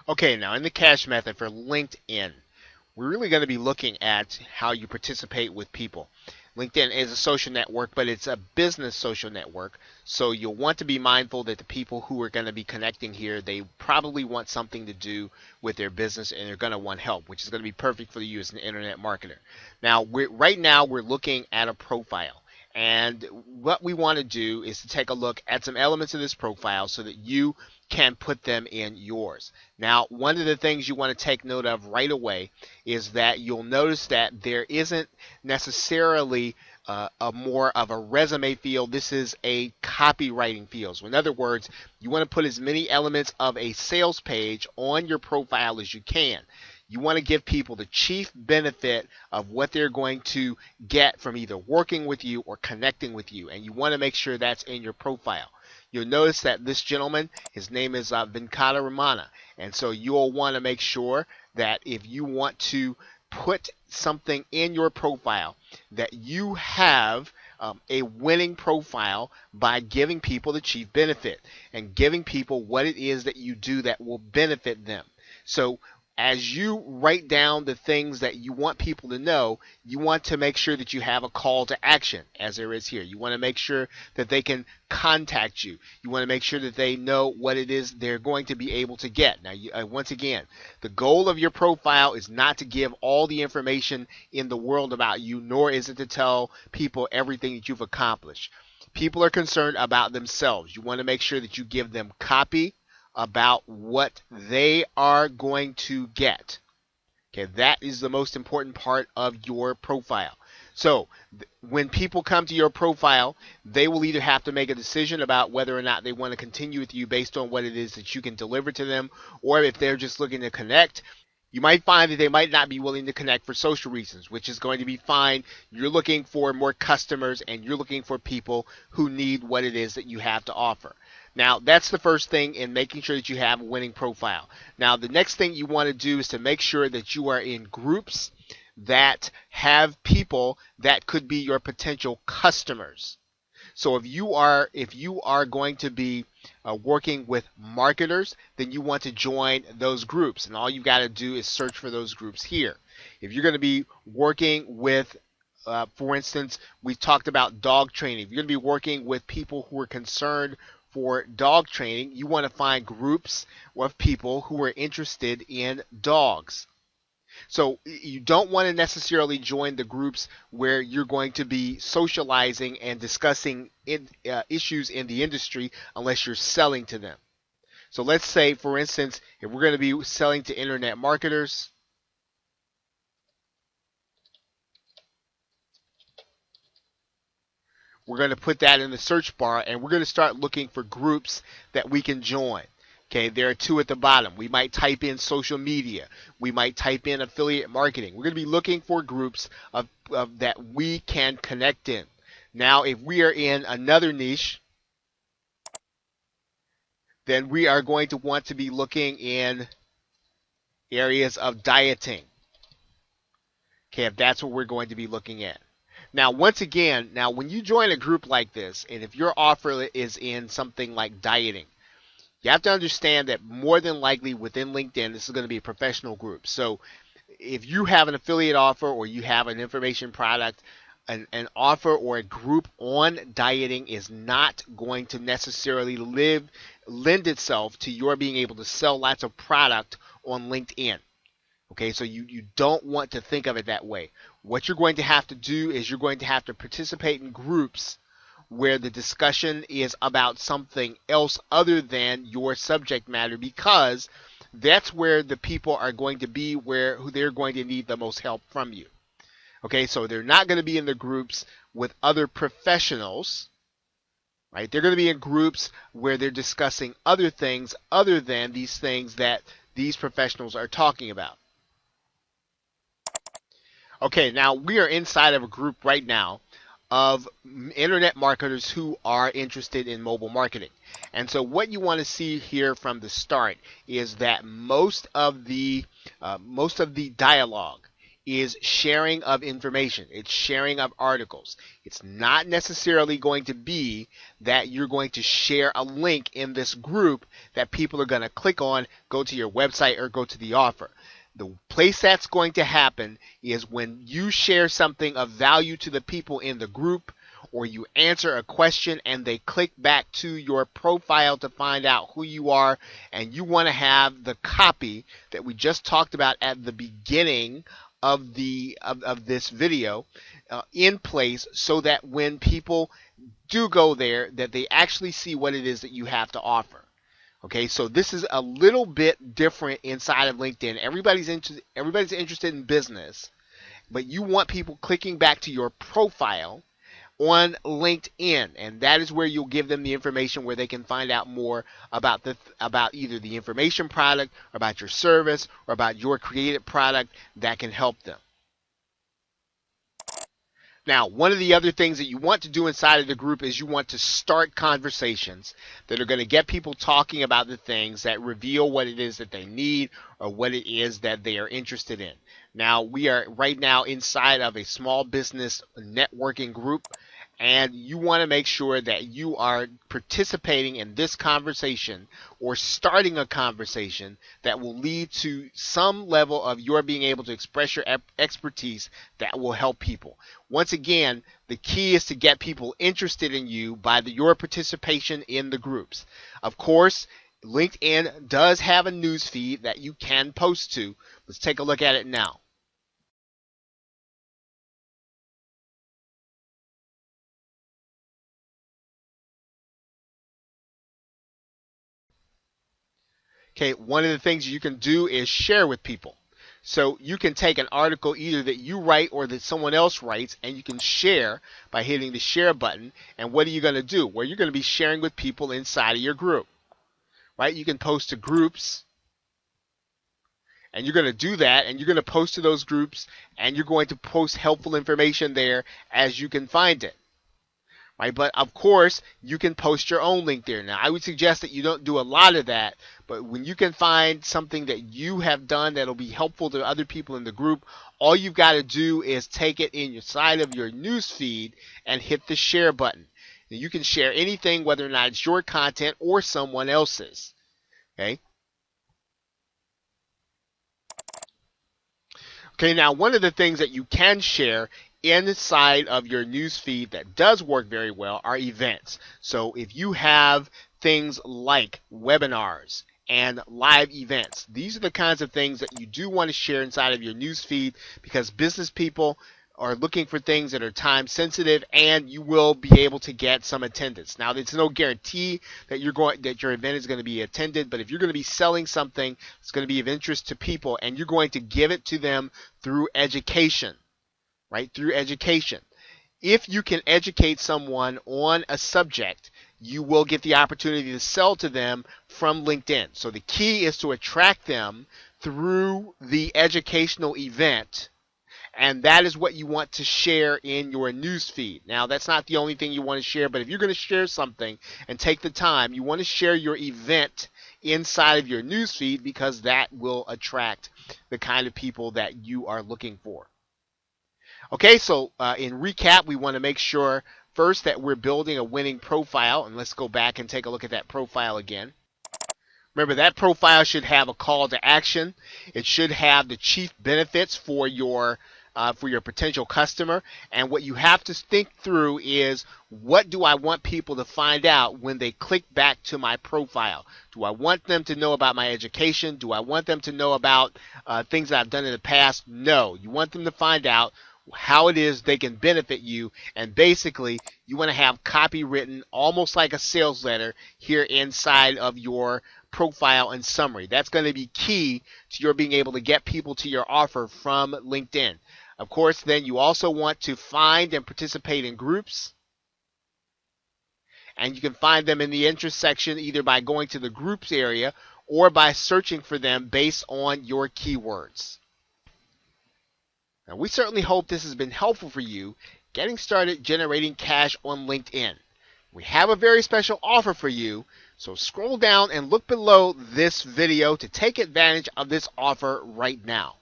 Okay, now in the cash method for LinkedIn, we're really going to be looking at how you participate with people. LinkedIn is a social network, but it's a business social network. So you'll want to be mindful that the people who are going to be connecting here, they probably want something to do with their business and they're going to want help, which is going to be perfect for you as an internet marketer. Now, right now we're looking at a profile. And what we want to do is to take a look at some elements of this profile so that you can put them in yours. Now, one of the things you want to take note of right away is that you'll notice that there isn't necessarily a more of a resume field. This is a copywriting field. So in other words, you want to put as many elements of a sales page on your profile as you can. You want to give people the chief benefit of what they're going to get from either working with you or connecting with you, and you want to make sure that's in your profile. You'll notice that this gentleman, his name is Venkata Ramana, and so you'll want to make sure that if you want to put something in your profile, that you have a winning profile by giving people the chief benefit and giving people what it is that you do that will benefit them. So as you write down the things that you want people to know, you want to make sure that you have a call to action, as there is here. You want to make sure that they can contact you. You want to make sure that they know what it is they're going to be able to get. Now, once again, the goal of your profile is not to give all the information in the world about you, nor is it to tell people everything that you've accomplished. People are concerned about themselves. You want to make sure that you give them copy about what they are going to get. Okay, that is the most important part of your profile. So when people come to your profile, they will either have to make a decision about whether or not they want to continue with you based on what it is that you can deliver to them, or if they're just looking to connect. You might find that they might not be willing to connect for social reasons, which is going to be fine. You're looking for more customers and you're looking for people who need what it is that you have to offer. Now, that's the first thing in making sure that you have a winning profile. Now, the next thing you want to do is to make sure that you are in groups that have people that could be your potential customers. So if you are going to be working with marketers, then you want to join those groups, and all you've got to do is search for those groups here. If you're going to be working with for instance, we talked about dog training. If you're going to be working with people who are concerned for dog training, you want to find groups of people who are interested in dogs. So you don't want to necessarily join the groups where you're going to be socializing and discussing issues in the industry unless you're selling to them. So let's say, for instance, if we're going to be selling to internet marketers, we're going to put that in the search bar and we're going to start looking for groups that we can join. Okay, there are two at the bottom. We might type in social media. We might type in affiliate marketing. We're going to be looking for groups of that we can connect in. Now, if we are in another niche, then we are going to want to be looking in areas of dieting. Okay, if that's what we're going to be looking at. Now, once again, when you join a group like this, and if your offer is in something like dieting, you have to understand that more than likely within LinkedIn, this is going to be a professional group. So if you have an affiliate offer or you have an information product, an offer or a group on dieting is not going to necessarily lend itself to your being able to sell lots of product on LinkedIn. Okay, so you don't want to think of it that way. What you're going to have to do is you're going to have to participate in groups where the discussion is about something else other than your subject matter, because that's where the people are going to be who they're going to need the most help from you. Okay, so they're not going to be in the groups with other professionals, right? They're going to be in groups where they're discussing other things other than these things that these professionals are talking about. Okay, now we are inside of a group right now of internet marketers who are interested in mobile marketing. And so what you want to see here from the start is that most of the dialogue is sharing of information. It's sharing of articles. It's not necessarily going to be that you're going to share a link in this group that people are going to click on, go to your website, or go to the offer. The place that's going to happen is when you share something of value to the people in the group, or you answer a question and they click back to your profile to find out who you are, and you want to have the copy that we just talked about at the beginning of this video in place, so that when people do go there, that they actually see what it is that you have to offer. Okay, so this is a little bit different inside of LinkedIn. Everybody's interested in business, but you want people clicking back to your profile on LinkedIn, and that is where you'll give them the information where they can find out more about either the information product, or about your service, or about your created product that can help them. Now, one of the other things that you want to do inside of the group is you want to start conversations that are going to get people talking about the things that reveal what it is that they need, or what it is that they are interested in. Now, we are right now inside of a small business networking group, and you want to make sure that you are participating in this conversation, or starting a conversation that will lead to some level of your being able to express your expertise that will help people. Once again, the key is to get people interested in you by your participation in the groups. Of course, LinkedIn does have a news feed that you can post to. Let's take a look at it now. Okay, one of the things you can do is share with people. So you can take an article either that you write or that someone else writes, and you can share by hitting the share button. And what are you going to do? Well, you're going to be sharing with people inside of your group, right? You can post to groups, and you're going to do that, and you're going to post to those groups, and you're going to post helpful information there as you can find it. Right? But of course, you can post your own link there. Now, I would suggest that you don't do a lot of that, but when you can find something that you have done that'll be helpful to other people in the group, all you've got to do is take it in your side of your news feed and hit the share button. Now, you can share anything, whether or not it's your content or someone else's. Okay? Okay, now one of the things that you can share inside of your news feed that does work very well are events. So if you have things like webinars and live events, these are the kinds of things that you do want to share inside of your news feed, because business people are looking for things that are time sensitive, and you will be able to get some attendance. Now, there's no guarantee that your event is going to be attended, but if you're going to be selling something that's going to be of interest to people, and you're going to give it to them through education, right? Through education. If you can educate someone on a subject, you will get the opportunity to sell to them from LinkedIn. So the key is to attract them through the educational event, and that is what you want to share in your news feed. Now, that's not the only thing you want to share, but if you're going to share something and take the time, you want to share your event inside of your news feed, because that will attract the kind of people that you are looking for. Okay, so in recap, we want to make sure first that we're building a winning profile, and let's go back and take a look at that profile again. Remember, that profile should have a call to action. It should have the chief benefits for your potential customer, and what you have to think through is, what do I want people to find out when they click back to my profile? Do I want them to know about my education? Do I want them to know about things that I've done in the past? No, you want them to find out how it is they can benefit you, and basically you want to have copy written almost like a sales letter here inside of your profile and summary. That's going to be key to your being able to get people to your offer from LinkedIn. Of course, then you also want to find and participate in groups, and you can find them in the interest section either by going to the groups area or by searching for them based on your keywords. Now, we certainly hope this has been helpful for you getting started generating cash on LinkedIn. We have a very special offer for you, so scroll down and look below this video to take advantage of this offer right now.